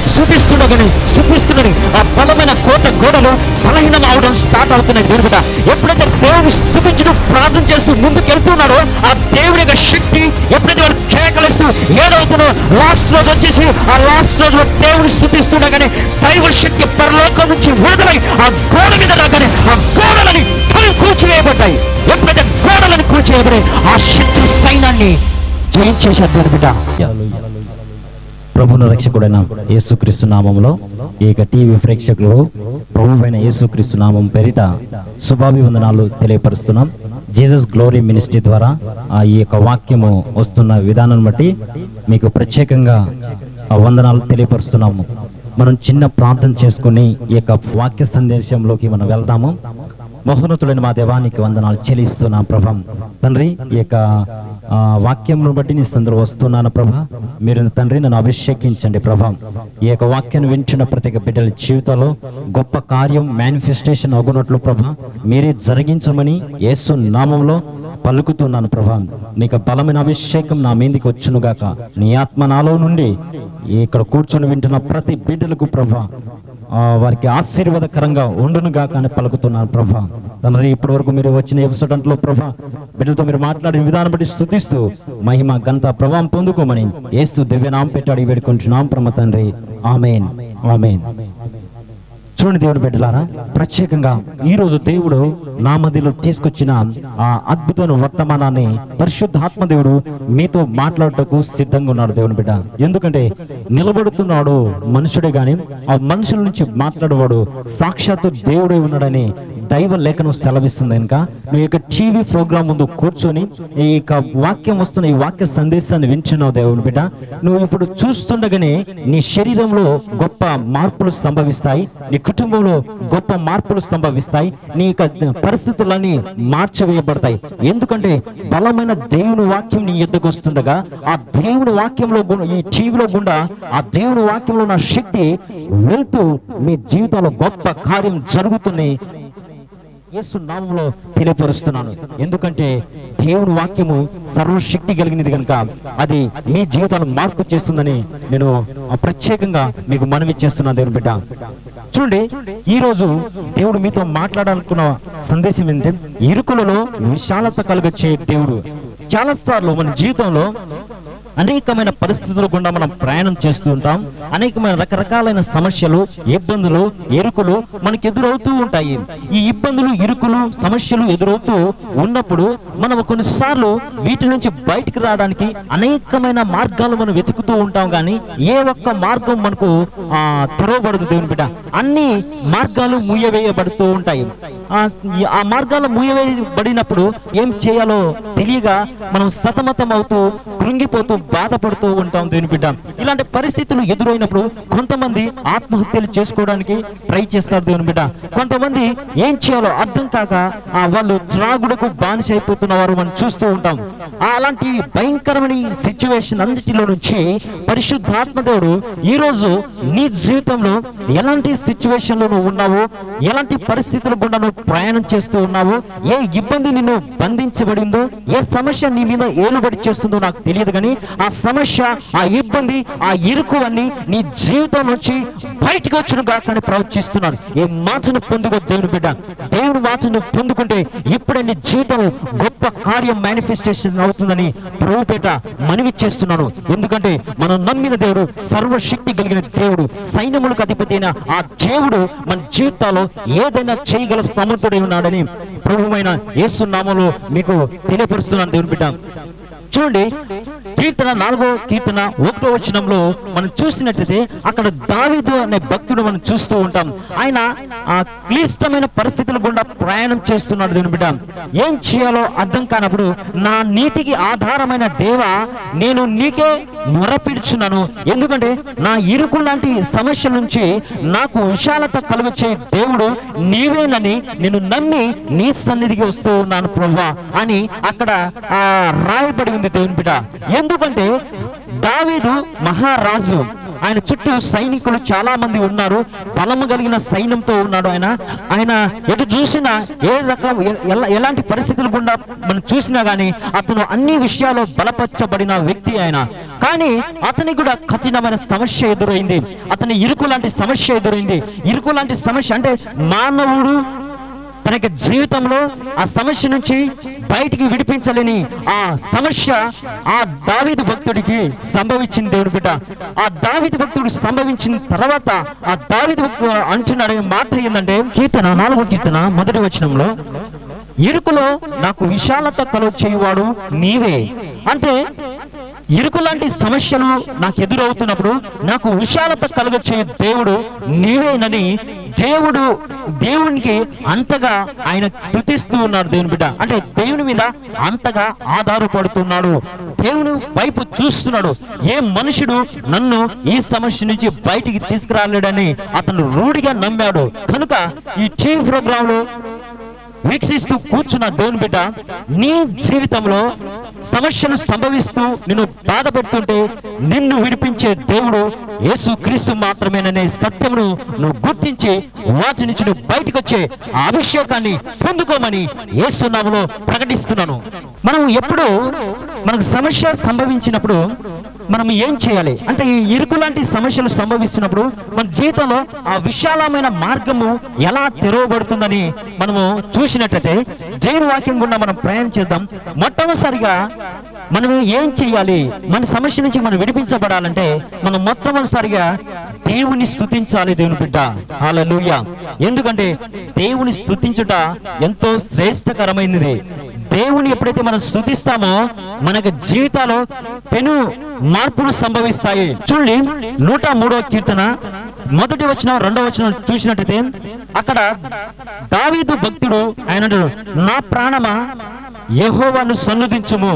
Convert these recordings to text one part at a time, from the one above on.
స్థుతిస్తున్నాడు. ఆ బలమైన కోట గోడలు బలహీనం అవడం స్టార్ట్ అవుతున్నాయి. దేవుని బిడ్డ ఎప్పుడైతే దేవుని స్థుతించడం ప్రార్థన చేస్తూ ముందుకు వెళ్తున్నాడో ఆ దేవుని యొక్క శక్తి ఎప్పుడైతే వాడు కేకలిస్తూ ఏడవుతున్నాడో లాస్ట్ రోజు వచ్చేసి ఆ లాస్ట్ రోజులో దేవుని స్థుతిస్తుండగానే దైవ శక్తి పరలోకం నుంచి విడుదలై ఆ గోడ మీద రాగానే ఆ గోడలని కూల్చివేయబడ్డాయి. ఎప్పుడైతే గోడలను కూల్చివేయబడి ఆ శత్రు సైన్యాన్ని జయించేశారు దేవుని బిడ్డ. ప్రభువును రక్షకుడైన యేసుక్రీస్తు నామములో ఈ టీవీ ప్రేక్షకులు ప్రభువైన యేసుక్రీస్తు నామం పేరిట శుభాభివందనాలు తెలియపరుస్తున్నాం. జీసస్ గ్లోరీ మినిస్ట్రీ ద్వారా ఈ యొక్క వాక్యము వస్తున్న విధానం బట్టి మీకు ప్రత్యేకంగా వందనాలు తెలియపరుస్తున్నాము. మనం చిన్న ప్రార్థన చేసుకుని ఈ యొక్క వాక్య సందేశంలోకి మనం వెళ్దాము. మహోన్నతుడైన మా దేవానికి వందనాలు చెల్లిస్తున్నాం ప్రభా. తండ్రి, ఈ యొక్క వాక్యంను బట్టి నీ సందరూ వస్తున్నాను ప్రభా. మీరు తండ్రి నన్ను అభిషేకించండి ప్రభా. ఈ యొక్క వాక్యాన్ని వింటున్న ప్రతి బిడ్డల జీవితంలో గొప్ప కార్యం మేనిఫెస్టేషన్ అగునట్లు ప్రభా మీరే జరిగించమని యేసు నామంలో పలుకుతున్నాను ప్రభా. నీకు బలమైన అభిషేకం నా మీదికి వచ్చునుగాక. నీ ఆత్మ నాలో నుండి ఇక్కడ కూర్చొని వింటున్న ప్రతి బిడ్డలకు ప్రభా వారికి ఆశీర్వాదకరంగా ఉండును గాక అని పలుకుతున్నాను ప్రభా. తండ్రి, ఇప్పటి వరకు మీరు వచ్చిన ఎపిసోడ్ అంట్లో ప్రభా బిడ్డలతో మీరు మాట్లాడిన విధానం బట్టి స్తుతిస్తూ మహిమ ఘనత ప్రభావం పొందుకోమని యేసు దివ్యనామం పెట్టాడు వేడుకుంటున్నాం ప్రమ తండ్రి. ఆమేన్, ఆమేన్. చూడండి దేవుని బిడ్డలారా, ప్రత్యేకంగా ఈ రోజు దేవుడు నా మధ్యలో తీసుకొచ్చిన ఆ అద్భుతమైన వర్తమానాన్ని పరిశుద్ధాత్మ దేవుడు మీతో మాట్లాడటకు సిద్ధంగా ఉన్నాడు దేవుని బిడ్డ. ఎందుకంటే నిలబడుతున్నాడు మనుషుడే గాని ఆ మనుషుల నుంచి మాట్లాడేవాడు సాక్షాత్తు దేవుడే ఉన్నాడని దైవ లేఖనం సెలవిస్తుంది. కనుక నువ్వు యొక్క టీవీ ప్రోగ్రామ్ ముందు కూర్చొని ఈ యొక్క వాక్యం వస్తున్న ఈ వాక్య సందేశాన్ని వింటున్నావు దేవుని బిడ్డ. నువ్వు ఇప్పుడు చూస్తుండగానే నీ శరీరంలో గొప్ప మార్పులు సంభవిస్తాయి, నీ కుటుంబంలో గొప్ప మార్పులు సంభవిస్తాయి, నీ యొక్క పరిస్థితులన్నీ మార్చివేయబడతాయి. ఎందుకంటే బలమైన దేవుని వాక్యం నీ ఎద్దకు వస్తుండగా ఆ దేవుని వాక్యంలో ఈ టీవీలో గుండా ఆ దేవుని వాక్యంలో ఉన్న శక్తి వెళ్తూ మీ జీవితంలో గొప్ప కార్యం జరుగుతుంది యేసు నామములో తెలియపరుస్తున్నాను. ఎందుకంటే దేవుని వాక్యము సర్వశక్తి కలిగినది కనుక అది మీ జీవితాలను మార్పు చేస్తుందని నేను ప్రత్యేకంగా మీకు మనవి చేస్తున్నాను దేవుని బిడ్డ. చూడండి, ఈ రోజు దేవుడు మీతో మాట్లాడాలనుకున్న సందేశం ఏంటంటే ఇరుకులలో విశాలత కలుగొచ్చే దేవుడు. చాలా సార్లు మన జీవితంలో అనేకమైన పరిస్థితుల గుండా మనం ప్రయాణం చేస్తూ ఉంటాం. అనేకమైన రకరకాలైన సమస్యలు, ఇబ్బందులు, ఇరుకులు మనకు ఎదురవుతూ ఉంటాయి. ఈ ఇబ్బందులు, ఇరుకులు, సమస్యలు ఎదురవుతూ ఉన్నప్పుడు మనం కొన్నిసార్లు వీటి నుంచి బయటికి రావడానికి అనేకమైన మార్గాలు మనం వెతుకుతూ ఉంటాం. కానీ ఏ ఒక్క మార్గం మనకు తెరవబడదు దేవుని బిడ్డ. అన్ని మార్గాలు మూయవేయబడుతూ ఉంటాయి. ఆ మార్గాలు మూయవేయబడినప్పుడు ఏం చేయాలో తెలియక మనం సతమతం అవుతూ కృంగిపోతూ బాధపడుతూ ఉంటాం దేవుని బిడ్డ. ఇలాంటి పరిస్థితులు ఎదురైనప్పుడు కొంతమంది ఆత్మహత్యలు చేసుకోవడానికి ట్రై చేస్తారు దేవుని బిడ్డ. కొంతమంది ఏం చేయాలో అర్థం కాక వాళ్ళు త్రాగుడుకు బానిస అయిపోతున్న వారు మనం చూస్తూ ఉంటాం. అలాంటి భయంకరమైన సిచ్యువేషన్ అన్నిటిలో నుంచి పరిశుద్ధాత్మ దేవుడు ఈ రోజు నీ జీవితంలో ఎలాంటి సిచ్యువేషన్ లో నువ్వు ఉన్నావో, ఎలాంటి పరిస్థితుల గుండా నువ్వు ప్రయాణం చేస్తూ ఉన్నావో, ఏ ఇబ్బంది నిన్ను బంధించబడిందో, ఏ సమస్య నీ మీద ఏలుబడి చేస్తుందో నాకు తెలియదు. కానీ ఆ సమస్య, ఆ ఇబ్బంది, ఆ ఇరుకు అన్ని నీ జీవితం నుంచి బయటకు వచ్చును గాక అని ప్రవచిస్తున్నాను. ఏ మాటను పొందుకో దేవుని బిడ్డ. దేవుని మాటను పొందుకుంటే ఇప్పుడే నీ జీవితం గొప్ప కార్యం మేనిఫెస్టేషన్ అవుతుందని ప్రభుపేట మనవి చేస్తున్నాను. ఎందుకంటే మనం నమ్మిన దేవుడు సర్వశక్తి కలిగిన దేవుడు, సైన్యములకు అధిపతి అయిన ఆ దేవుడు మన జీవితాల్లో ఏదైనా చేయగల సమర్థుడై ఉన్నాడని ప్రభువైన యేసు నామములో మీకు తెలియపరుస్తున్నాను దేవుని బిడ్డ. చూడండి, కీర్తన 4వ కీర్తన 1వ వచనంలో మనం చూసినట్లయితే అక్కడ దావీదు అనే భక్తుడు మనం చూస్తూ ఉంటాం. ఆయన ఆ క్లిష్టమైన పరిస్థితుల గుండా ప్రయాణం చేస్తున్నాడు దేవుని బిడ్డ. ఏం చేయాలో అర్థం కానప్పుడు నా నీతికి ఆధారమైన దేవా నేను నీకే మొరపిడుచున్నాను. ఎందుకంటే నా ఇరుకు లాంటి సమస్యల నుంచి నాకు విశాలత కలుగొచ్చే దేవుడు నీవేనని నేను నమ్మి నీ సన్నిధికి వస్తూ ఉన్నాను ప్రభువా అని అక్కడ రాయబడి ఉంది దేవుని బిడ్డ. ఎందుకంటే దావీదు మహారాజు, ఆయన చుట్టూ సైనికులు చాలా మంది ఉన్నారు, బలము కలిగిన సైన్యంతో ఉన్నాడు. ఆయన ఎటు చూసినా ఏ రకం ఎలాంటి పరిస్థితులు గుండా మనం చూసినా గానీ అతను అన్ని విషయాల్లో బలపరచబడిన వ్యక్తి ఆయన. కానీ అతనికి కూడా కఠినమైన సమస్య ఎదురైంది, అతని ఇరుకు లాంటి సమస్య ఎదురైంది. ఇరుకు లాంటి సమస్య అంటే మానవుడు తనకి జీవితంలో ఆ సమస్య నుంచి బయటికి విడిపించలేని ఆ సమస్య ఆ దావీదు భక్తుడికి సంభవించింది. దేవుని బిడ్డ, ఆ దావీదు భక్తుడు సంభవించిన తర్వాత ఆ దావీదు భక్తుడు అంటున్నాడు మాట ఏంటంటే, కీర్తన 4వ కీర్తన 1వ వచనంలో, ఇరుకులో నాకు విశాలత కలుగ చేయువాడు నీవే. అంటే ఇరుకు లాంటి సమస్యలు నాకు ఎదురవుతున్నప్పుడు నాకు విశాలత కలుగ చేయు దేవుడు నీవేనని దేవునికి అంతగా ఆయన స్తుతిస్తూ ఉన్నాడు. దేవుని బిడ్డ అంటే దేవుని మీద అంతగా ఆధారపడుతున్నాడు, దేవుని వైపు చూస్తున్నాడు. ఏ మనుషుడు నన్ను ఈ సమస్య నుంచి బయటికి తీసుకురాలేడని అతను రూఢిగా నమ్మాడు. కనుక ఈ టీవీ ప్రోగ్రామ్ లో వీక్షిస్తూ కూర్చున్న దేవుని బిడ్డ, నీ జీవితంలో సమస్యలు సంభవిస్తూ నిన్ను బాధపెడుతుంటే నిన్ను విడిపించే దేవుడు యేసు క్రీస్తు మాత్రమేననే సత్యమును నువ్వు గుర్తించి వాటి నుంచి నువ్వు బయటకు వచ్చే అభిషేకాన్ని పొందుకోమని యేసు నామములో ప్రకటిస్తున్నాను. మనం ఎప్పుడు మనకు సమస్య సంభవించినప్పుడు మనం ఏం చేయాలి అంటే, ఈ ఇరుకు లాంటి సమస్యలు సంభవిస్తున్నప్పుడు మన జీవితంలో ఆ విశాలమైన మార్గము ఎలా తెరవబడుతుందని మనము చూసినట్లయితే దేవుని వాక్యం గుండా మనం ప్రయాణం చేద్దాం. మొట్టమొదటిసారిగా మనం ఏం చేయాలి, మన సమస్య నుంచి మనం విడిపించబడాలంటే మనం మొట్టమొదటిసారిగా దేవుని స్తుతించాలి. దేవుని బిడ్డ, హల్లెలూయా. ఎందుకంటే దేవుని స్తుతించుట ఎంతో శ్రేష్టకరమైనది. దేవుని ఎప్పుడైతే మనం స్తుతిస్తామో మనకు జీవితాల్లో పెను మార్పులు సంభవిస్తాయి. చూడండి 103వ కీర్తన 1వ వచనం 2వ వచనం చూసినట్టయితే అక్కడ దావీదు భక్తుడు ఆయన అంటాడు, నా ప్రాణమా యెహోవాను సన్నుతించుము,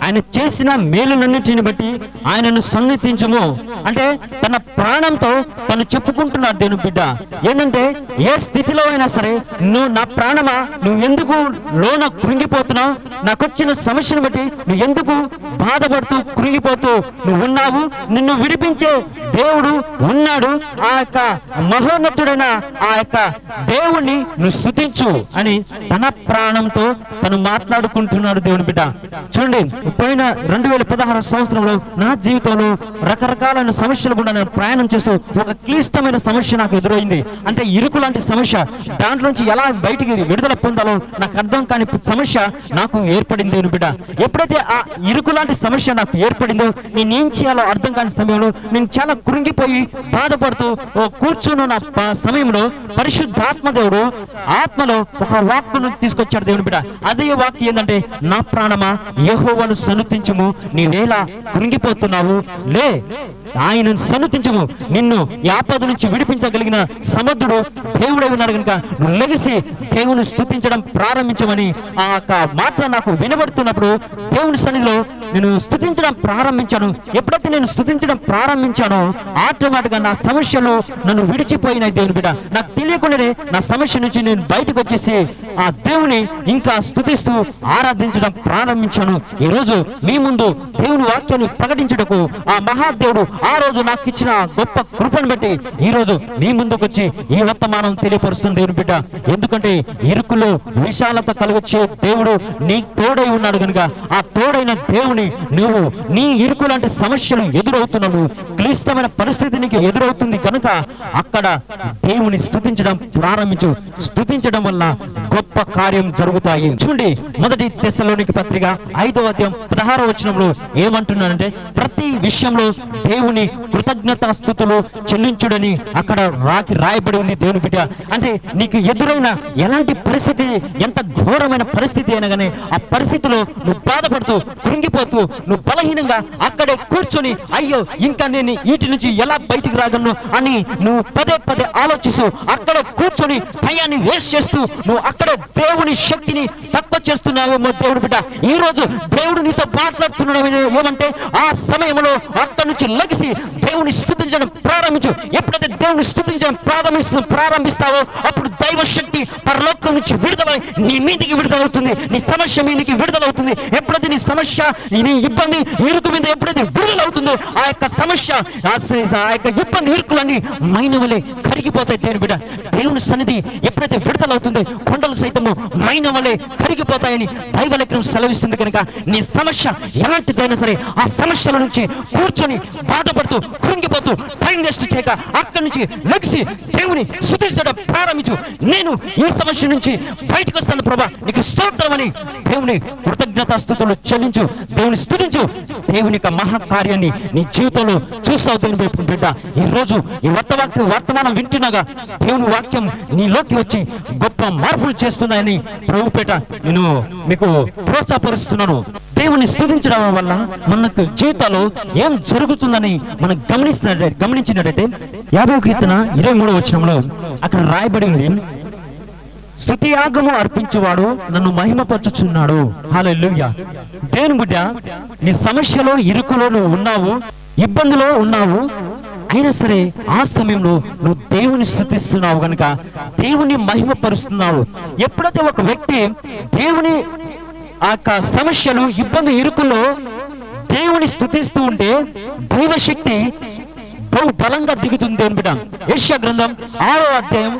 ఆయన చేసిన మేలులన్నిటిని బట్టి ఆయనను సన్నిధించుము. అంటే తన ప్రాణంతో తను చెప్పుకుంటున్నాడు దేవుని బిడ్డ. ఏంటంటే ఏ స్థితిలో అయినా సరే, నువ్వు నా ప్రాణమా నువ్వు ఎందుకు లోన కృంగిపోతున్నావు, నాకు వచ్చిన సమస్యను బట్టి నువ్వు ఎందుకు బాధపడుతూ కృంగిపోతూ నువ్వు ఉన్నావు, నిన్ను విడిపించే దేవుడు ఉన్నాడు, ఆ యొక్క మహోన్నతుడైన ఆ యొక్క దేవుణ్ణి నువ్వు స్తుతించు అని తన ప్రాణంతో తను మాట్లాడుకుంటున్నాడు దేవుని బిడ్డ. చూడండి, పోయిన 2016 సంవత్సరంలో నా జీవితంలో రకరకాలైన సమస్యలు కూడా నేను ప్రయాణం చేస్తూ ఒక క్లిష్టమైన సమస్య నాకు ఎదురైంది. అంటే ఇరుకు లాంటి సమస్య, దాంట్లోంచి ఎలా బయటికి విడుదల పొందాలో నాకు అర్థం కాని సమస్య నాకు ఏర్పడింది దేవుని బిడ్డ. ఎప్పుడైతే ఆ ఇరుకు లాంటి సమస్య నాకు ఏర్పడిందో నేనేం చేయాలో అర్థం కాని సమయంలో నేను చాలా కృంగిపోయి బాధపడుతూ కూర్చున్న సమయంలో పరిశుద్ధాత్మ దేవుడు ఆత్మలో ఒక వాక్కును తీసుకొచ్చాడు దేవుని బిడ్డ. అదే వాక్కు ఏంటంటే, నా ప్రాణమా యెహోవాను సన్నుతించుము, నీవేలా కృంగిపోతున్నావు, లే ఆయనను సన్నుతించుము, నిన్ను ఈ ఆపద నుంచి విడిపించగలిగిన సమర్థుడు దేవుడై ఉన్నాడు కనుక నువ్వు లెగిసి దేవుని స్తుతించడం ప్రారంభించమని ఆ మాట నాకు వినబడుతున్నప్పుడు దేవుని సన్నిధిలో నేను స్తుతించడం ప్రారంభించాను. ఎప్పుడైతే నేను స్తుతించడం ప్రారంభించానో ఆటోమేటిక్గా నా సమస్యలు నన్ను విడిచిపోయినాయి దేవుని బిడ్డ. నాకు తెలియకుండానే నా సమస్య నుంచి నేను బయటకు వచ్చేసి ఆ దేవుని ఇంకా స్తుతిస్తూ ఆరాధించడం ప్రారంభించాను. ఈ రోజు మీ ముందు దేవుని వాక్యాన్ని ప్రకటించుటకు ఆ మహాదేవుడు ఆ రోజు నాకు ఇచ్చిన గొప్ప కృపను బట్టి ఈ రోజు మీ ముందుకు వచ్చి ఈ వర్తమానం తెలియపరుస్తుంది దేవుని బిడ్డ. ఎందుకంటే ఇరుకులో విశాలత కలుగొచ్చే దేవుడు నీ తోడై ఉన్నాడు కనుక ఆ తోడైన దేవుని నువ్వు నీ ఇరుకు లాంటి సమస్యలు ఎదురవుతున్నావు, క్లిష్టమైన పరిస్థితి నీకు ఎదురవుతుంది కనుక అక్కడ దేవుని స్తుతించడం ప్రారంభించు. స్తుతించడం వల్ల గొప్ప కార్యం జరుగుతాయి. చూడండి, 1 తెస్సలోనిక పత్రిక 5వ అధ్యాయం 16వ వచనంలో ఏమంటున్నానంటే, ప్రతి విషయంలో దేవుని కృతజ్ఞతాస్తుతులు చెల్లించుడని అక్కడ రాయబడి ఉంది దేవుని బిడ్డ. అంటే నీకు ఎదురైన ఎలాంటి పరిస్థితి, ఎంత ఘోరమైన పరిస్థితి అయినా కానీ ఆ పరిస్థితిలో నువ్వు బాధపడుతూ కృంగిపోతూ నువ్వు బలహీనంగా అక్కడే కూర్చొని అయ్యో ఇంకా నేను వీటి నుంచి ఎలా బయటికి రాగలను అని నువ్వు పదే పదే ఆలోచిస్తూ అక్కడ కూర్చొని భయాన్ని వేస్ట్ చేస్తూ నువ్వు అక్కడ దేవుని శక్తిని తక్కువ చేస్తున్నావేమో దేవుని బిడ్డ. ఈ రోజు దేవుడు నీతో మాట్లాడుతున్నాడు ఏమంటే, ఆ సమయంలో అక్కడి నుంచి లగిసి దేవుని స్తుతించడం ప్రారంభించు. ప్రారంభించు. ఎప్పుడైతే దేవుని స్తుతించడం ప్రారంభిస్తావో అప్పుడు దైవ శక్తి పరలోకం నుంచి విడుదల నీ మీదికి విడుదలవుతుంది, నీ సమస్య మీదికి విడుదలవుతుంది. ఎప్పుడైతే నీ సమస్య, నీ ఇబ్బంది, ఇరుకు మీద ఎప్పుడైతే విడుదలవుతుందో ఆ యొక్క సమస్య, ఆ యొక్క ఇబ్బంది, ఇరుకులన్నీ మైనవలే కరిగిపోతాయి. దేవుని బిడ్డ, దేవుని సన్నిధి ఎప్పుడైతే విడుదలవుతుందో కొండలు సైతము మైనవలే కరిగిపోతాయని దైవ లేఖనం సెలవిస్తుంది. కనుక నీ సమస్య ఎలాంటిదైనా సరే ఆ సమస్యల నుంచి కూర్చొని బాధపడుతూ కృంగిపోతూ టైం వేస్ట్ చేయక అక్కడి నుంచి లెగిసి దేవుని స్తుతించడం ప్రారంభించు. నేను ఈ సమస్య నుంచి బయటకు వస్తాను ప్రభా, నీకు స్తోత్రం అని దేవుని కృతజ్ఞతాస్తుతులు చెల్లించు, దేవుని స్తుతించు. దేవుని యొక్క మహాకార్యాన్ని నీ జీవితంలో చూస్తావు. దేవుని బిడ్డ, ఈ రోజు ఈ వర్తమానం వింటున్నాగా దేవుని వాక్యం నీలోకి వచ్చి గొప్ప మార్పులు చేస్తున్నాయని ప్రభుపేట నేను మీకు ప్రోత్సాహపరుస్తున్నాను. దేవుని స్తుతించడం వల్ల మనకు జీవితాల్లో ఏం జరుగుతుందని మనం గమనించినట్టయితే 50వ కీర్తన 23వ వచనంలో అక్కడ రాయబడింది, స్తుతి యాగము అర్పించేవాడు నన్ను మహిమపరచుచున్నాడు. హల్లెలూయా. దేవుని బిడ్డ, నీ సమస్యలో, ఇరుకులో ఉన్నావు, ఇబ్బందిలో ఉన్నావు, అయినా సరే ఆ సమయంలో నువ్వు దేవుని స్తుతిస్తున్నావు కనుక దేవుని మహిమపరుస్తున్నావు. ఎప్పుడైతే ఒక వ్యక్తి దేవుని ఆ సమస్యలు, ఇబ్బంది, ఇరుకుల్లో దేవుని స్తుతిస్తూ ఉంటే దైవశక్తి బహు బలంగా దిగుతుంది. దేవుని బిడ్డ, యెషయా గ్రంథం 6వ అధ్యాయం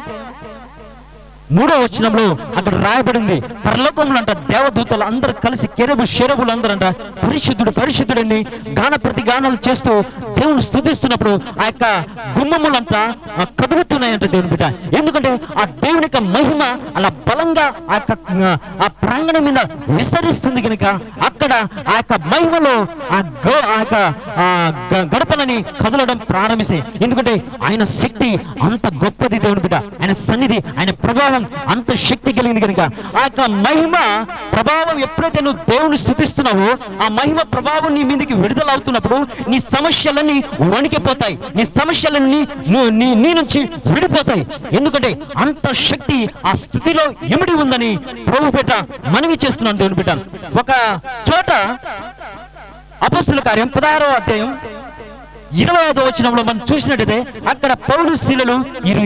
3వ వచనంలో అక్కడ రాయబడింది, పరలోకంలో అంట దేవదూతలు అందరూ కలిసి కెరూబు షెరూబులు అందరూ అంట పరిశుద్ధుడు పరిశుద్ధుడని గాన ప్రతి గానాలు చేస్తూ దేవుని స్తుతిస్తున్నప్పుడు ఆ యొక్క గుమ్మములంతా కదులుతున్నాయంట దేవుని బిడ్డ. ఎందుకంటే ఆ దేవుని యొక్క మహిమ అలా బలంగా ఆ ప్రాంగణం మీద విస్తరిస్తుంది కనుక అక్కడ ఆ యొక్క మహిమలో గడపలని కదలడం ప్రారంభిస్తాయి. ఎందుకంటే ఆయన శక్తి అంత గొప్పది దేవుని బిడ్డ, ఆయన సన్నిధి, ఆయన ప్రభావం అంత శక్తి కలిగింది కనుక ఆ యొక్క మహిమ ప్రభావం ఎప్పుడైతే నువ్వు దేవుని స్తుతిస్తున్నావో ఆ మహిమ ప్రభావం నీ మీదకి విడుదల అవుతున్నప్పుడు నీ సమస్యలన్నీ వణికిపోతాయి, నీ సమస్యలన్నీ నీ నుంచి విడిపోతాయి. ఎందుకంటే అంత శక్తి ఆ స్థుతిలో ఇమిడి ఉందని ప్రభుపేట మనవి చేస్తున్నాను. దేవుని బిడ్డ, ఒక చోట అపొస్తలుల కార్యం 16వ అధ్యాయం 25వ వచనంలో మనం చూసినట్టయితే అక్కడ పౌలు శీలలు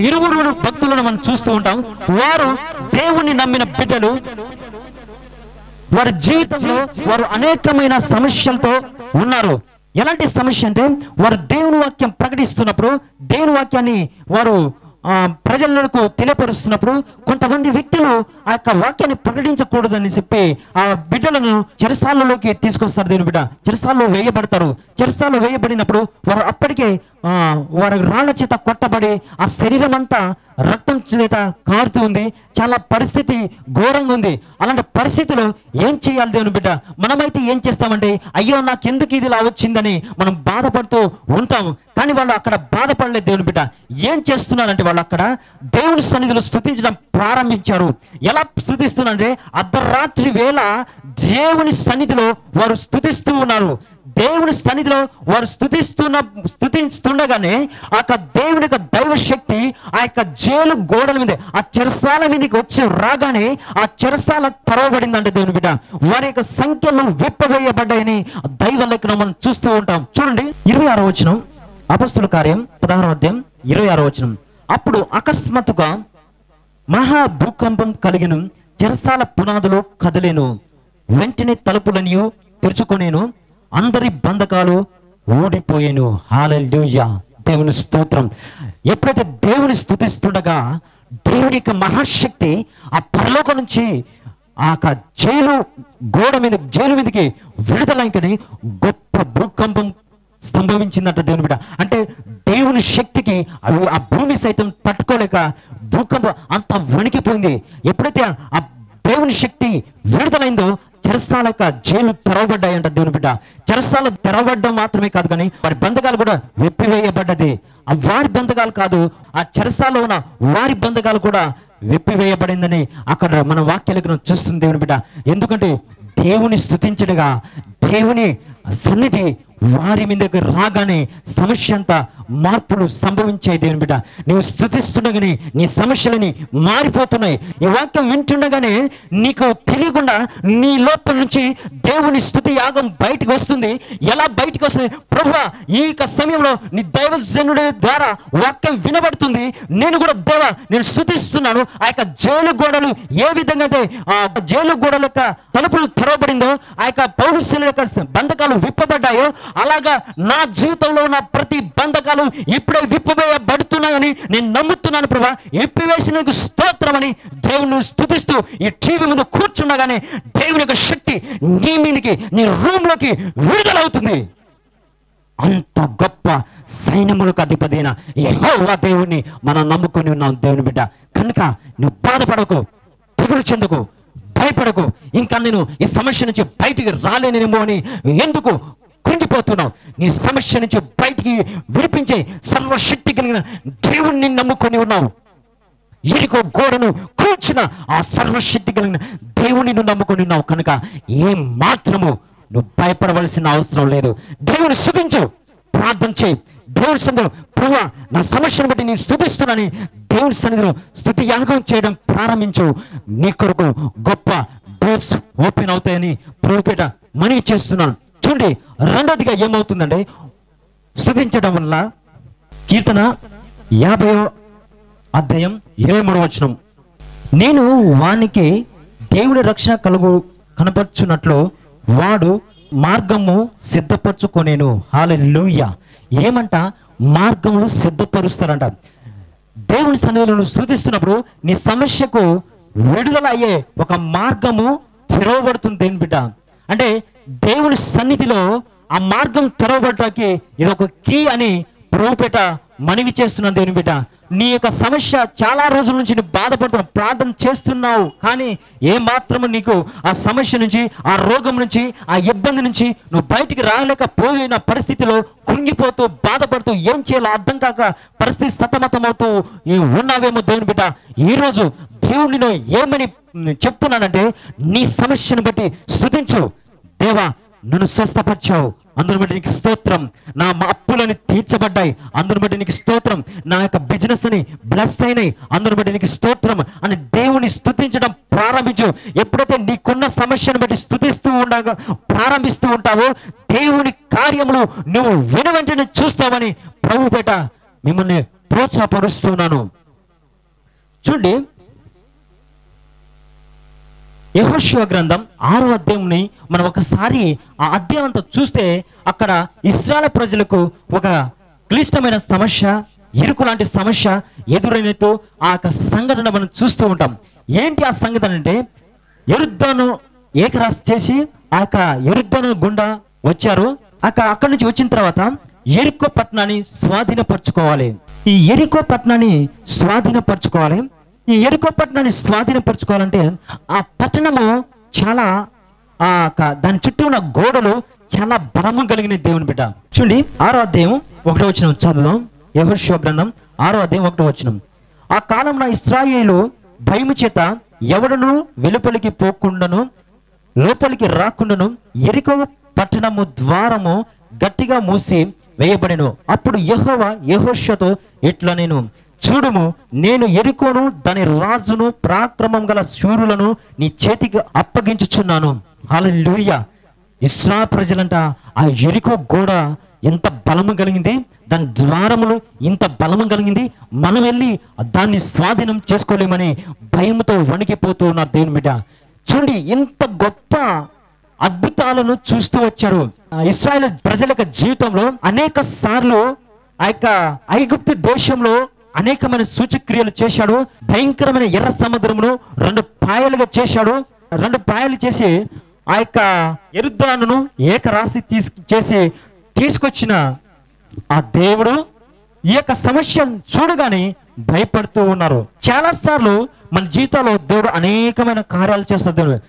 ఇరువురు భక్తులను మనం చూస్తూ ఉంటాం. వారు దేవుని నమ్మిన బిడ్డలు. వారి జీవితంలో వారు అనేకమైన సమస్యలతో ఉన్నారు. ఎలాంటి సమస్య అంటే వారు దేవుని వాక్యం ప్రకటిస్తున్నప్పుడు, దేవుని వాక్యాన్ని వారు ప్రజలకు తెలియపరుస్తున్నప్పుడు కొంతమంది వ్యక్తులు ఆ యొక్క వాక్యాన్ని ప్రకటించకూడదని చెప్పి ఆ బిడ్డలను చెరసాలలోకి తీసుకొస్తారు. దేవుని బిడ్డ, చెరసాలలో వేయబడతారు. చెరసాలలో వేయబడినప్పుడు వారు అప్పటికే వారి రాళ్ల చేత కొట్టబడి ఆ శరీరం అంతా రక్తం చేత కారుతూ ఉంది. చాలా పరిస్థితి ఘోరంగా ఉంది. అలాంటి పరిస్థితిలో ఏం చేయాలి దేవుని బిడ్డ? మనమైతే ఏం చేస్తామంటే అయ్యో నాకెందుకు ఇది ఇలా వచ్చిందని మనం బాధపడుతూ ఉంటాము. కానీ వాళ్ళు అక్కడ బాధపడలేదు దేవుని బిడ్డ. ఏం చేస్తున్నారంటే వాళ్ళు అక్కడ దేవుని సన్నిధిలో స్తుతించడం ప్రారంభించారు. ఎలా స్తుతిస్తున్నారంటే అర్ధరాత్రి వేళ దేవుని సన్నిధిలో వారు స్తుతిస్తూ ఉన్నారు. దేవుని సన్నిధిలో వారు స్తుతిస్తుండగానే ఆ యొక్క దేవుని యొక్క దైవ శక్తి ఆ యొక్క జైలు గోడల మీద, ఆ చెరసాల మీదకి వచ్చి రాగానే ఆ చెరసాల తెరవబడిందంటే దేవుని బిడ్డ వారి యొక్క సంఖ్యలు విప్పవేయబడ్డాయని దైవ లేఖనం మనం చూస్తూ ఉంటాం. చూడండి 26వ వచనం, అపొస్తలుల కార్యం 16వ అధ్యాయం 26వ వచనం. అప్పుడు అకస్మాత్తుగా మహా భూకంపం కలిగిన, చెరసాల పునాదులు కదిలేను, వెంటనే తలుపులనియు తెరుచుకొనేను, అందరి బంధకాలు ఓడిపోయాను. హల్లెలూయా, దేవుని స్తోత్రం. ఎప్పుడైతే దేవుని స్తుతిస్తుండగా దేవుని యొక్క మహాశక్తి ఆ పరలోకం నుంచి ఆ జైలు గోడ మీద, జైలు మీదకి విడుదలైకని గొప్ప భూకంపం సంభవించిందంట దేవుని బిడ్డ. అంటే దేవుని శక్తికి ఆ భూమి సైతం తట్టుకోలేక భూకంపం అంత వణికిపోయింది. ఎప్పుడైతే ఆ దేవుని శక్తి విడుదలైందో చెరసాల జైలు తెరవబడ్డాయంట దేవుని బిడ్డ. చెరసాల తెరవబడ్డం మాత్రమే కాదు కానీ వారి బంధకాలు కూడా వెప్పివేయబడ్డది. ఆ వారి బంధకాలు కాదు, ఆ చెరసాలలో ఉన్న వారి బంధకాలు కూడా వెప్పివేయబడిందని అక్కడ మన వాక్యాలను చూస్తుంది దేవుని బిడ్డ. ఎందుకంటే దేవుని స్తుతించడగా దేవుని సన్నిధి వారి మీదకి రాగానే సమస్య అంతా మార్పులు సంభవించాయి దేవుని బిడ్డ. నీవు స్తుతిస్తుండగానే నీ సమస్యలని మారిపోతున్నాయి. ఈ వాక్యం వింటుండగానే నీకు తెలియకుండా నీ లోపల నుంచి దేవుని స్తుతి యాగం బయటకు వస్తుంది. ఎలా బయటకు వస్తుంది? ప్రభువా, ఈ సమయంలో నీ దైవజనుడి ద్వారా వాక్యం వినబడుతుంది. నేను కూడా దేవా నేను స్తుతిస్తున్నాను. ఆ యొక్క జైలు గోడలు ఏ విధంగా అయితే ఆ జైలు గోడల యొక్క తలుపులు తెరవబడిందో, ఆ యొక్క పౌలుల యొక్క బంధకాలు విప్పబడ్డాయో, అలాగా నా జీవితంలో ఉన్న ప్రతి బంధకాలు ఇప్పుడే విప్పబడుతున్నాయని నేను నమ్ముతున్నాను ప్రభా. విప్పివేసిన స్తోత్రం అని దేవుని స్తుతిస్తూ ఈ టీవీ ముందు కూర్చుండగానే దేవుని యొక్క శక్తి నీ మీదకి, నీ రూమ్లోకి విడుదలవుతుంది. అంత గొప్ప సైన్యములకు అధిపతి అయిన యెహోవా దేవుణ్ణి మనం నమ్ముకొని ఉన్నాం దేవుని బిడ్డ. కనుక నువ్వు బాధపడకు, దిగులు చెందకు, భయపడకు. ఇంకా నేను ఈ సమస్య నుంచి బయటికి రాలేనేమో అని ఎందుకు కృంగిపోతున్నావు? నీ సమస్య నుంచి బయటికి విడిపించే సర్వశక్తి కలిగిన దేవుణ్ణి నమ్ముకొని ఉన్నావు. ఎరికో గోడను కూర్చున్న ఆ సర్వశక్తి కలిగిన దేవుని నువ్వు నమ్ముకొని ఉన్నావు. కనుక ఏం మాత్రము నువ్వు భయపడవలసిన అవసరం లేదు. దేవుని స్తుతించు, ప్రార్థన చేయి. దేవుని సన్నిధిలో ప్రభువా నా సమస్యను బట్టి నేను స్తుతిస్తున్నానని దేవుని సన్నిధిలో స్తుతి యాగం చేయడం ప్రారంభించు. నీ కొరకు గొప్ప డోర్స్ ఓపెన్ అవుతాయని ప్రభుపేట మనవి చేస్తున్నాను. చూడండి, రెండోదిగా ఏమవుతుందంటే స్తుతించడం వల్ల కీర్తన 50వ అధ్యాయం 23వ వచనం, నేను వానికి దేవుని రక్షణ కనపరచున్నట్లు వాడు మార్గము సిద్ధపరచుకొనేను. హల్లెలూయా. ఏమంట? మార్గములు సిద్ధపరుస్తారంట. దేవుని సన్నిధిలో నువ్వు స్తుతిస్తున్నప్పుడు నీ సమస్యకు విడుదల అయ్యే ఒక మార్గము తెరవబడుతుంది దేవుని బిడ్డ. అంటే దేవుని సన్నిధిలో ఆ మార్గం తెరవబడటానికి ఇది ఒక కీ అని ప్రభుపేట మనవి చేస్తున్నాను దేవుని బిడ్డ. నీ యొక్క సమస్య చాలా రోజుల నుంచి నువ్వు బాధపడుతున్నావు, ప్రార్థన చేస్తున్నావు, కానీ ఏ మాత్రము నీకు ఆ సమస్య నుంచి, ఆ రోగం నుంచి, ఆ ఇబ్బంది నుంచి నువ్వు బయటికి రాలేకపోయిన పరిస్థితిలో కుంగిపోతూ బాధపడుతూ ఏం చేయాలో అర్థం కాక పరిస్థితి సతమతమవుతూ ఉన్నావేమో దేవుని బిడ్డ. ఈరోజు దేవుడిని ఏమని చెప్తున్నానంటే, నీ సమస్యను బట్టి స్తుతించు. దేవా నన్ను స్వస్థపరిచావు, అందుని బట్టి నీకు స్తోత్రం. నా అప్పులని తీర్చబడ్డాయి, అందుని బట్టి నీకు స్తోత్రం. నా యొక్క బిజినెస్ అని బ్లెస్ అయినాయి, అందుని బట్టి నీకు స్తోత్రం అని దేవుని స్తుతించడం ప్రారంభించు. ఎప్పుడైతే నీకున్న సమస్యను బట్టి స్తుతిస్తూ ప్రారంభిస్తూ ఉంటావో దేవుని కార్యములు నువ్వు వెనువెంటనే చూస్తావని ప్రభుపేట మిమ్మల్ని ప్రోత్సాహపరుస్తున్నాను. చూడండి, యెహోషువ గ్రంథం 6వ అధ్యాయంని మనం ఒకసారి ఆ అధ్యాయం అంతా చూస్తే అక్కడ ఇశ్రాయేలు ప్రజలకు ఒక క్లిష్టమైన సమస్య, ఇరుకు లాంటి సమస్య ఎదురైనట్టు ఆ యొక్క సంఘటన మనం చూస్తూ ఉంటాం. ఏంటి ఆ సంఘటన అంటే, యెరికోను ఏకరాశి చేసి ఆ యొక్క యెరికోను గుండా వచ్చారు. అక్కడి నుంచి వచ్చిన తర్వాత యెరికో పట్టణాన్ని స్వాధీనపరచుకోవాలి. ఈ యెరికో పట్టణాన్ని స్వాధీనపరచుకోవాలి. ఈ యెరికో పట్టణాన్ని స్వాధీనపరచుకోవాలంటే ఆ పట్టణము చాలా దాని చుట్టూ ఉన్న గోడలు చాలా బలము కలిగిన దేవుని బిడ్డ. చూడండి, 6వ అధ్యాయం 1వ వచనం చదువుదాం. యెహోషువ గ్రంథం 6వ అధ్యాయం 1వ వచనం, ఆ కాలంలో ఇశ్రాయేలు భయము చేత ఎవడను వెలుపలికి పోకుండాను లోపలికి రాకుండాను యెరికో పట్టణము ద్వారము గట్టిగా మూసి వేయబడెను. అప్పుడు యెహోవా యెహోషువతో ఇట్లా నేను చూడుము, నేను యెరికోను దాని రాజును పరాక్రమం గల శూరులను నీ చేతికి అప్పగించుచున్నాను. హల్లెలూయా. ఇశ్రాయేలు ప్రజలంట ఆ యెరికో గోడ ఎంత బలము కలిగింది, దాని ద్వారములు ఇంత బలము కలిగింది, మనం వెళ్ళి దాన్ని స్వాధీనం చేసుకోలేమని భయముతో వణికిపోతూ ఉన్నారు దేవుని బిడ్డ. చూడండి, ఇంత గొప్ప అద్భుతాలను చూస్తూ వచ్చారు. ఇశ్రాయేలు ప్రజల యొక్క జీవితంలో అనేక సార్లు ఆ యొక్క ఐగుప్తు దేశంలో అనేకమైన సూచక్రియలు చేశాడు. భయంకరమైన ఎర్ర సముద్రమును 2 పాయలుగా చేశాడు. 2 పాయలు చేసి ఆ యొక్క యెరికోను ఏకరాశి చేసి తీసుకొచ్చిన ఆ దేవుడు ఈ యొక్క సమస్యను చూడగానే భయపడుతూ ఉన్నారు. చాలా సార్లు మన జీవితంలో దేవుడు అనేకమైన కార్యాలు చేస్తాడు. దేవుడు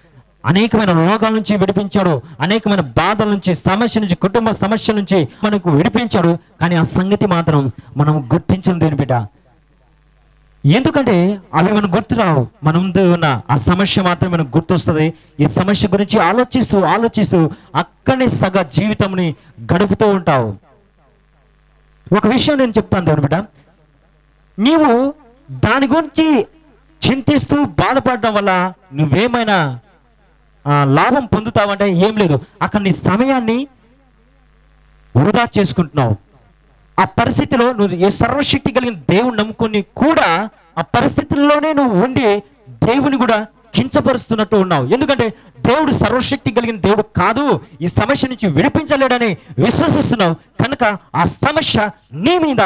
అనేకమైన రోగాల నుంచి విడిపించాడు, అనేకమైన బాధల నుంచి, సమస్య నుంచి, కుటుంబ సమస్య నుంచి మనకు విడిపించాడు. కానీ ఆ సంగతి మాత్రం మనం గుర్తించం దేని బిడ్డ. ఎందుకంటే అవి మనకు గుర్తురావు. మన ముందు ఉన్న ఆ సమస్య మాత్రం మనకు గుర్తొస్తుంది. ఈ సమస్య గురించి ఆలోచిస్తూ అక్కడనే సగ జీవితంని గడుపుతూ ఉంటావు. ఒక విషయం నేను చెప్తాను దేవుని బిడ్డ, నీవు దాని గురించి చింతిస్తూ బాధపడడం వల్ల నువ్వేమైనా లాభం పొందుతావంటే ఏం లేదు. అక్కడ నీ సమయాన్ని వృధా చేసుకుంటున్నావు. ఆ పరిస్థితిలో నువ్వు ఏ సర్వశక్తి కలిగిన దేవుని నమ్ముకొని కూడా ఆ పరిస్థితుల్లోనే నువ్వు ఉండి దేవుని కూడా కించపరుస్తున్నట్టు ఉన్నావు. ఎందుకంటే దేవుడు సర్వశక్తి కలిగిన దేవుడు కాదు, ఈ సమస్య నుంచి విడిపించలేడని విశ్వసిస్తున్నావు కనుక ఆ సమస్య నీ మీద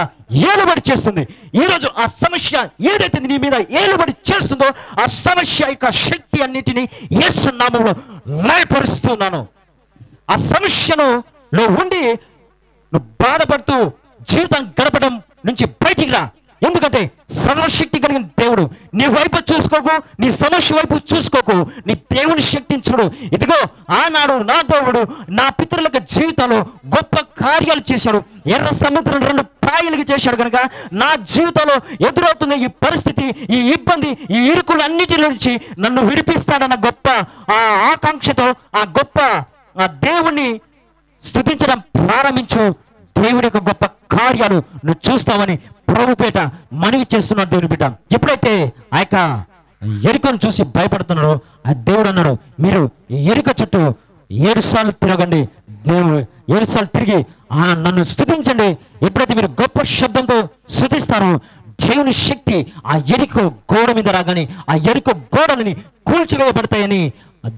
ఏలుబడి చేస్తుంది. ఈరోజు ఆ సమస్య ఏదైతే నీ మీద ఏలుబడి చేస్తుందో ఆ సమస్య యొక్క శక్తి అన్నిటినీ యేసు నామములో లయపరుస్తున్నాను. ఆ సమస్యలో ఉండి నువ్వు బాధపడుతూ జీవితం గడపడం నుంచి బయటికి రా. ఎందుకంటే సర్వశక్తి కలిగిన దేవుడు నీ వైపు చూసుకోకు, నీ సమస్య వైపు చూసుకోకు, నీ దేవుని శక్తిని చూడు. ఇదిగో ఆనాడు నా దేవుడు నా పితరుల జీవితంలో గొప్ప కార్యాలు చేశాడు. ఎర్ర సముద్రం 2 పాయలుగా చేశాడు కనుక నా జీవితంలో ఎదురవుతున్న ఈ పరిస్థితి, ఈ ఇబ్బంది, ఈ ఇరుకులన్నిటి నుంచి నన్ను విడిపిస్తాడన్న గొప్ప ఆకాంక్షతో ఆ గొప్ప దేవుణ్ణి స్తుతించడం ప్రారంభించు. దేవుడి యొక్క గొప్ప కార్యాలు నువ్వు చూస్తావని ప్రభుపేట మనవి చేస్తున్నాడు దేవుని బిడ్డ. ఎప్పుడైతే ఆ యొక్క ఎరుకను చూసి భయపడుతున్నారో ఆ దేవుడు అన్నాడు, మీరు ఎరుక చుట్టూ 7 సార్లు తిరగండి, 7 సార్లు తిరిగి నన్ను స్తుతించండి. ఎప్పుడైతే మీరు గొప్ప శబ్దంతో స్తుతిస్తారో దేవుని శక్తి ఆ ఎరుక గోడ మీద రాగానే ఆ ఎరుక గోడలని కూల్చివేయబడతాయని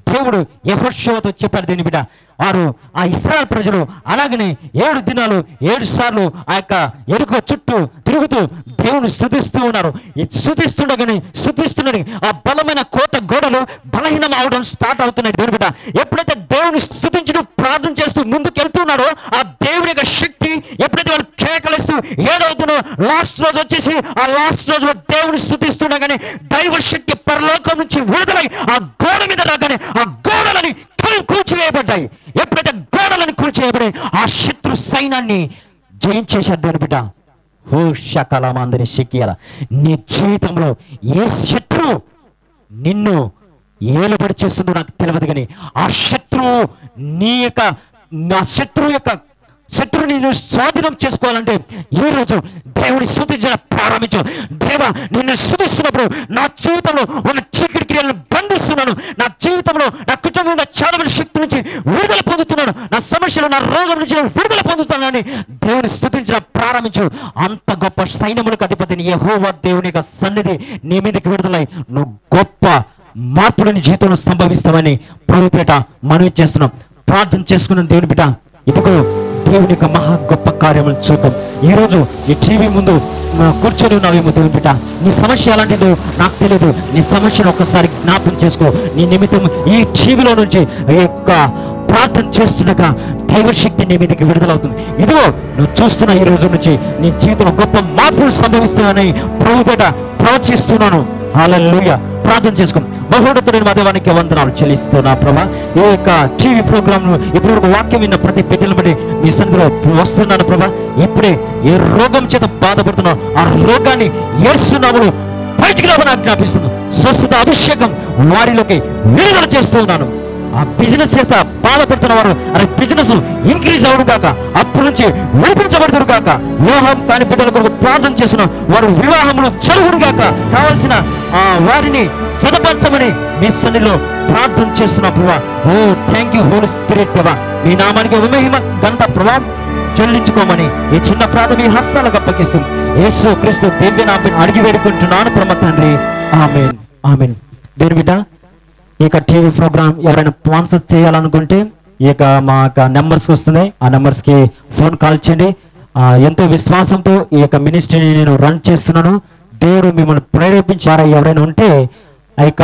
దేవుడు యెహోషువతో చెప్పాడు దేవుని బిడ్డ. వారు ఆ ఇశ్రాయేలు ప్రజలు అలాగనే 7 దినాలు 7 సార్లు ఆ యొక్క ఎరుక చుట్టూ తిరుగుతూ దేవుని స్తుతిస్తూ ఉన్నారు. ఈ స్తుతిస్తుండగానే ఆ బలమైన కోట గోడలు బలహీనం అవడం స్టార్ట్ అవుతున్నాయి దేవుని బిడ్డ. ఎప్పుడైతే దేవుని స్తుతించడం ప్రార్థన చేస్తూ ముందుకు వెళ్తున్నాడో ఆ దేవుని యొక్క శక్తి ఎప్పుడైతే వాళ్ళు కేకలిస్తూ 7వ దినం లాస్ట్ రోజు వచ్చేసి ఆ లాస్ట్ రోజులో దేవుని స్తుతిస్తుండగానే దైవ శక్తి పరలోకం నుంచి విడుదలై ఆ గోడ మీద రాగానే ఆ గోడలని కూల్చివేయబడ్డాయి. ఎప్పుడైతే గోడలను కూల్చివేయబడి ఆ శత్రు సైన్యాన్ని జయించేశారు దేవుని బిడ్డ. హో శకలమందరి శక్తియాల నీ జీవితంలో ఏ శత్రువు నిన్ను ఏలుబడి చేస్తుందో నాకు తెలియదు, కానీ ఆ శత్రువు నా శత్రువుని నువ్వు స్వాధీనం చేసుకోవాలంటే ఈ రోజు దేవుని స్తుతించడం ప్రారంభించు. దేవా, నిన్ను స్తుతిస్తున్నప్పుడు నా జీవితంలో ఉన్న చీకటి క్రియలను బంధిస్తున్నాను. నా జీవితంలో నా కుటుంబం మీద చాలా మంది శక్తి నుంచి విడుదల పొందుతున్నాను. నా సమస్యలు నా రోగం నుంచి విడుదల పొందుతున్నానని దేవుని స్తుతించడం ప్రారంభించు. అంత గొప్ప సైన్యములకు అధిపతిని యెహోవా దేవుని యొక్క సన్నిధి నీ మీదకి విడుదలై నువ్వు గొప్ప మార్పులు నీ జీవితంలో సంభవిస్తామని ప్రభుపేట మనవి చేస్తున్నాం. ప్రార్థన చేసుకున్నాను దేవుని బిడ్డ. ఇదిగో దేవుని యొక్క మహా గొప్ప కార్యములు చూద్దాం. ఈరోజు ఈ టీవీ ముందు కూర్చొని ఉన్నావేమో దేవుని బిడ్డ. నీ సమస్య ఎలాంటిదో నాకు తెలియదు. నీ సమస్యను ఒక్కసారి జ్ఞాపకం చేసుకో. నీ నిమిత్తం ఈ టీవీలో నుంచి ఈ యొక్క ప్రార్థన చేస్తుండగా దైవశక్తి నీ మీదకి విడుదలవుతుంది. ఇదిగో నువ్వు చూస్తున్న ఈ రోజు నుంచి నీ జీవితంలో గొప్ప మార్పులు సంభవిస్తాయని ప్రభుపేట ప్రవచిస్తున్నాను. హల్లెలూయా. ప్రార్థన చేసుకో. మహోన్నతుడైన మా దేవానికి వందనాలు చెల్లిస్తున్నా ప్రభా. ఈ యొక్క టీవీ ప్రోగ్రామ్ ఇప్పుడు వాక్యం విన్న ప్రతి బిడ్డల బట్టి మీ సన్నిధిలో వస్తున్నాను ప్రభా. ఇప్పుడే ఏ రోగం చేత బాధపడుతున్నావు ఆ రోగాన్ని యేసు నామములో బయటికి రావని ఆజ్ఞాపిస్తున్నాను. స్వస్థత అభిషేకం వారిలోకి విడుదల చేస్తూ ఉన్నాను. ఆ బిజినెస్ చేస్తా బాధపడుతున్న వారు అరే బిజినెస్ ఇంక్రీజ్ అవడం కాక అప్పటి నుంచి విడిపించబడుతుడు కాక, వివాహం కాని బిడ్డల కొరకు ప్రార్థన చేసిన వారు వివాహములు జరుగుడు కాక, కావలసిన వారిని చదపరచమని మీ సన్నిధిలో ప్రార్థన చేస్తున్నా ప్రభా. ఓ థ్యాంక్ యూ హోలీ స్పిరిట్ దేవా. మీ నామానికి మహిమ ఘనత ప్రభావం చెల్లించుకోమని ఈ చిన్న ప్రార్థన మీ హస్తాలకు అప్పగిస్తూ యేసు క్రీస్తు దివ్య నామమున అడిగి వేడుకుంటున్నాను పరమ తండ్రి. ఆమేన్ ఆమేన్. దేవుని బిడ్డ, ఈ యొక్క టీవీ ప్రోగ్రామ్ ఎవరైనా స్పాన్సర్ చేయాలనుకుంటే ఈ యొక్క మా యొక్క నెంబర్స్ వస్తున్నాయి. ఆ నెంబర్స్కి ఫోన్ కాల్ చేయండి. ఎంతో విశ్వాసంతో ఈ యొక్క మినిస్ట్రీని నేను రన్ చేస్తున్నాను. దేవుడు మిమ్మల్ని ప్రేరేపించారా ఎవరైనా ఉంటే ఆ యొక్క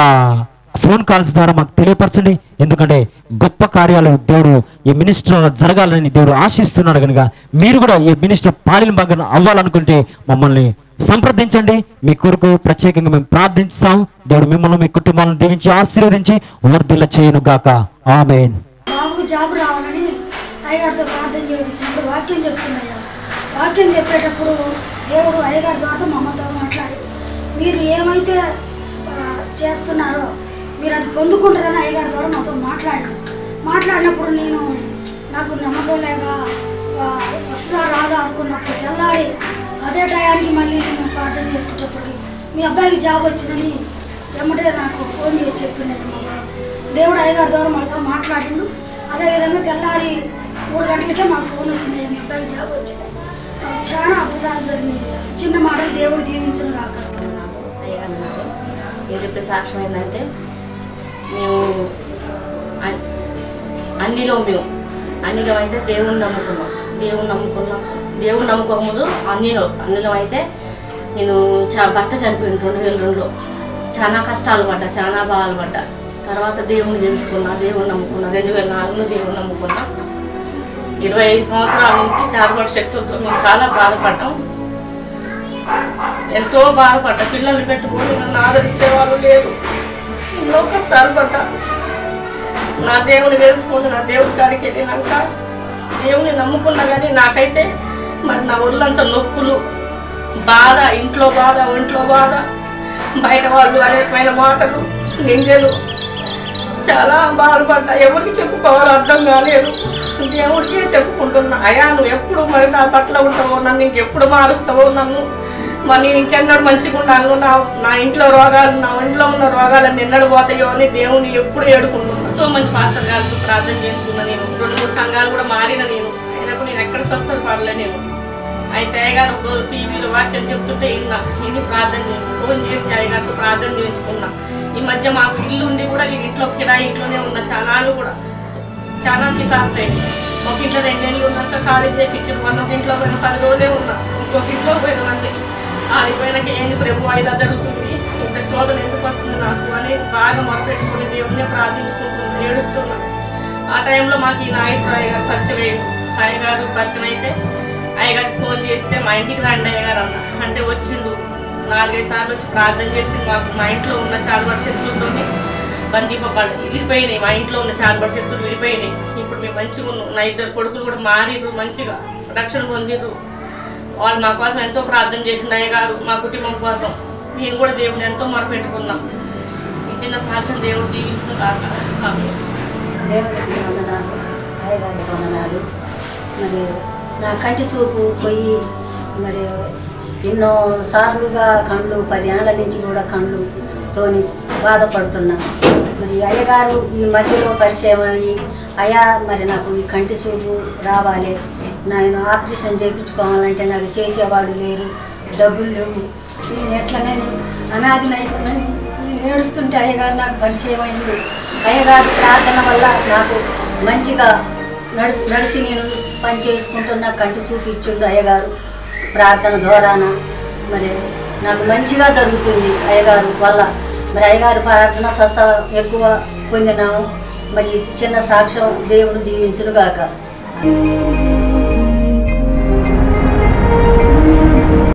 ఫోన్ కాల్స్ ద్వారా మాకు తెలియపరచండి. ఎందుకంటే గొప్ప కార్యాలు దేవుడు ఈ మినిస్ట్రీలో జరగాలని దేవుడు ఆశిస్తున్నాడు కనుక మీరు కూడా ఈ మినిస్ట్రీ పాలిన భాగం అవ్వాలనుకుంటే మమ్మల్ని సంప్రదించండి. మీ కొరకు ప్రత్యేకంగా మేము ప్రార్థిస్తాం. దేవుడు మిమ్మల్ని మీ కుటుంబాలను దీవించి ఆశీర్వదించి వర్ధిల్ల చేయను గాక. ఆమేన్. బాబుకు జాబ్ రావాలని అయ్యగారితో ప్రార్థన చేయించినప్పుడు వాక్యం చెప్తున్నాయా. వాక్యం చెప్పేటప్పుడు దేవుడు అయ్యగారి ద్వారా మమ్మతో మాట్లాడి మీరు ఏమైతే చేస్తున్నారో మీరు అది పొందుకుంటారని అయ్యగారి ద్వారా మాతో మాట్లాడినప్పుడు నాకు నమ్మకం లేక వస్తుందా రాదా అనుకున్నప్పుడు తెల్లారి అదే టయానికి మళ్ళీ నేను ప్రార్థన చేసుకునేటప్పటికి మీ అబ్బాయికి జాబ్ వచ్చిందని ఎమ్మటే నాకు ఫోన్ చేసి చెప్పిండేది మా బాబు. దేవుడు అయ్యగారి ద్వారా మాతో మాట్లాడిండు. అదేవిధంగా తెల్లారి 3 గంటలకే మాకు ఫోన్ వచ్చింది, మీ అబ్బాయికి జాబ్ వచ్చింది. మాకు చాలా అద్భుతాలు జరిగినాయి. చిన్న మాటలు దేవుడు దీవించును కాక. నేను చెప్పే సాక్ష్యం ఏంటంటే మేము అన్నిలో అయితే దేవుణ్ణి నమ్ముకున్నాం. దేవుణ్ణి నమ్ముకోకముందు అన్నిలో అయితే నేను భర్త చనిపోయింది 2002లో. చాలా కష్టాలు పడ్డా, చాలా బాధలు పడ్డా. తర్వాత దేవుణ్ణి తెలుసుకున్నా, దేవుణ్ణి నమ్ముకున్నా. 2004లో దేవుణ్ణి నమ్ముకున్నా. 25 సంవత్సరాల నుంచి శారీరక శక్తులతో మేము చాలా బాధపడ్డాం. ఎంతో బాధపడ్డా. పిల్లల్ని పెట్టుకొని నన్ను ఆదరించే వాళ్ళు లేరు. ఎన్నో కష్టాలు పడ్డా. నా దేవుని తెలుసుకుంటూ నా దేవుడి కాడికి వెళ్ళినాక దేవుని నమ్ముకున్నా కానీ నాకైతే మరి నా ఒళ్ళంతా నొప్పులు, బాధ, ఇంట్లో బాధ, ఒంట్లో బాధ, బయట వాళ్ళు అనేకమైన మాటలు, నిందెలు, చాలా బాధపడ్డా. ఎవరికి చెప్పుకోవాలో అర్థం కాలేదు. దేవుడికి చెప్పుకుంటున్నా, అయ్యా నువ్వు ఎప్పుడు మరి నా పట్ల ఉంటావో, నన్ను ఇంకెప్పుడు మారుస్తావో, నన్ను మరి నేను ఇంకెన్నడు మంచిగా ఉన్నాను, నా ఇంట్లో రోగాలు, నా ఒంట్లో ఉన్న రోగాలన్నీ ఎన్నడు పోతాయో అని దేవుని ఎప్పుడు ఏడుకుంటున్నా. ఎంతో మంచి పాస్టర్ గారితో ప్రార్థన చేయించుకున్నా. నేను 2-3 సంఘాలు కూడా మారిన. నేను అయినప్పుడు నేను ఎక్కడ స్వస్థత పడలే. నేను అయితే అయ్యగారు ఒకరోజు టీవీలో వాక్యం చెప్తుంటే ఇన్ని ప్రార్థన ఫోన్ చేసి అయ్యగారితో ప్రార్థన చేయించుకున్నా. ఈ మధ్య మాకు ఇల్లు ఉండి కూడా నేను ఇంట్లో కిరాయి ఇంట్లోనే ఉన్నా. చాలాలు కూడా చాలా చికాకుతాయి. ఒక ఇంట్లో 2 నెలలు ఉన్నాక ఖాళీ చేయించారు. ఒక ఇంట్లో పోయిన 10 రోజులే ఉన్నా. ఇంకొక ఇంట్లో పోయిన మందికి ఆడిపోయినాక ఏంది ప్రభు ఇలా జరుగుతుంది, ఇంత శోధన ఎందుకు వస్తుంది నాకు అని బాగా మొదలుపెట్టుకుని దేవుడిని ప్రార్థించుకుంటున్నాను, ఏడుస్తున్నాను. ఆ టైంలో మాకు ఈ నాగేశ్వరయ్య గారు పరిచయం. అయ్యగారు పరిచయం అయితే అయ్యగారికి ఫోన్ చేస్తే మా ఇంటికి రండి అయ్యగారు అన్న. అంటే వచ్చిండు. 4-5 సార్లు వచ్చి ప్రార్థన చేసి మాకు మా ఇంట్లో ఉన్న చాలా శక్తులతో విడిపోయినాయి. మా ఇంట్లో ఉన్న చాలా శక్తులు విడిపోయినాయి. ఇప్పుడు మేము మంచిగా ఉన్నాం. నా 2 కొడుకులు కూడా మారిర్రు, మంచిగా రక్షణ పొందిర్రు. వాళ్ళు మా కోసం ఎంతో ప్రార్థన చేసిండు అయ్యగారు, మా కుటుంబం కోసం. నేను కూడా దేవుడిని ఎంతో మొరపెట్టుకున్నాం. ఈ చిన్న సాక్ష్యం దేవుడు దీవించిన కాక. దేవుడికి వందనాలు, అయ్యగారికి వందనాలు. మరి నా కంటి చూపు పోయి మరి ఎన్నో సార్లుగా కళ్ళు 10 ఏళ్ల నుంచి కూడా కళ్ళుతోని బాధపడుతున్నా. మరి అయ్యగారు ఈ మధ్యలో పరిచయం అయ్యి, అయ్యా మరి నాకు ఈ కంటి చూపు రావాలి, నేను ఆపరేషన్ చేయించుకోవాలంటే నాకు చేసేవాడు లేరు, డబ్బులు లేవు, నేను ఎట్లనే అనాథనైతుందని నేను ఏడుస్తుంటే అయ్యగారు నాకు పరిచయం అయింది. అయ్యగారు ప్రార్థన వల్ల నాకు మంచిగా నడిచి నేను పని చేసుకుంటున్న కంటి చూపించుండు అయ్యగారు ప్రార్థన ద్వారాన. మరి నాకు మంచిగా జరుగుతుంది అయ్యగారు వల్ల. మరి అయ్యగారు ప్రార్థన స్వస్థ ఎక్కువ పొందినాము. మరి చిన్న సాక్ష్యం దేవుడు దీవించునుగాక.